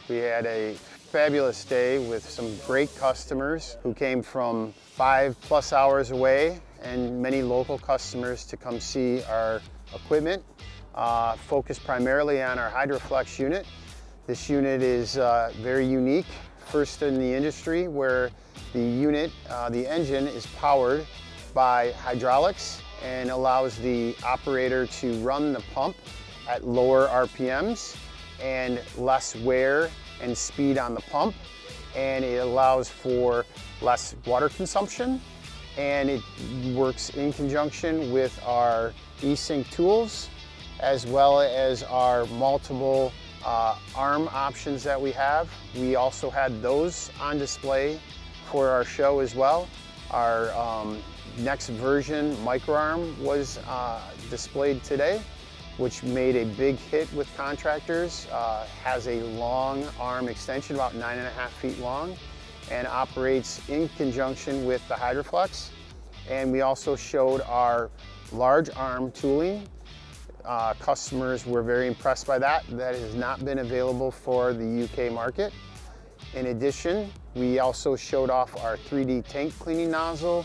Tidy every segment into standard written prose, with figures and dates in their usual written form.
We had a fabulous day with some great customers who came from 5+ hours away, and many local customers to come see our equipment, focused primarily on our HydroFlex unit. This unit is very unique, first in the industry, where the unit, the engine is powered by hydraulics and allows the operator to run the pump at lower RPMs and less wear and speed on the pump, and it allows for less water consumption, and it works in conjunction with our eSync tools as well as our multiple arm options that we have. We also had those on display for our show as well. Our next version microarm was displayed today, which made a big hit with contractors. Has a long arm extension, about 9.5 feet long, and operates in conjunction with the HydroFlex. And we also showed our large arm tooling. Customers were very impressed by that. That has not been available for the UK market. In addition, we also showed off our 3D tank cleaning nozzle,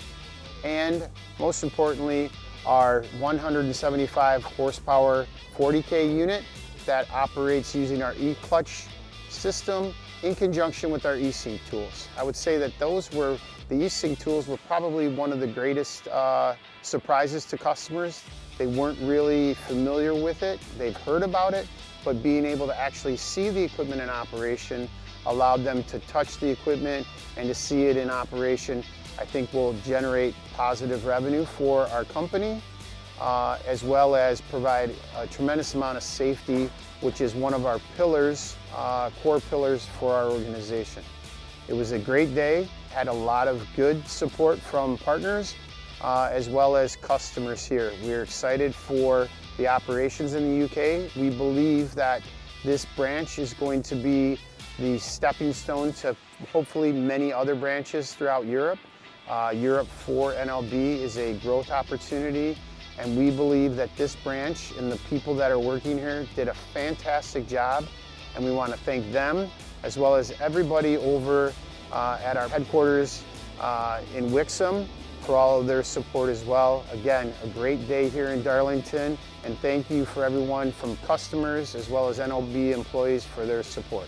and most importantly, our 175 horsepower 40K unit that operates using our eClutch system in conjunction with our eSync tools. I would say that the eSync tools were probably one of the greatest surprises to customers. They weren't really familiar with it. They've heard about it, but being able to actually see the equipment in operation allowed them to touch the equipment and to see it in operation. I think will generate positive revenue for our company, as well as provide a tremendous amount of safety, which is one of our pillars, core pillars for our organization. It was a great day, had a lot of good support from partners, as well as customers here. We're excited for the operations in the UK. We believe that this branch is going to be the stepping stone to hopefully many other branches throughout Europe. Europe for NLB is a growth opportunity, and we believe that this branch and the people that are working here did a fantastic job, and we want to thank them as well as everybody over at our headquarters in Wixom for all of their support as well. Again, a great day here in Darlington, and thank you for everyone from customers as well as NLB employees for their support.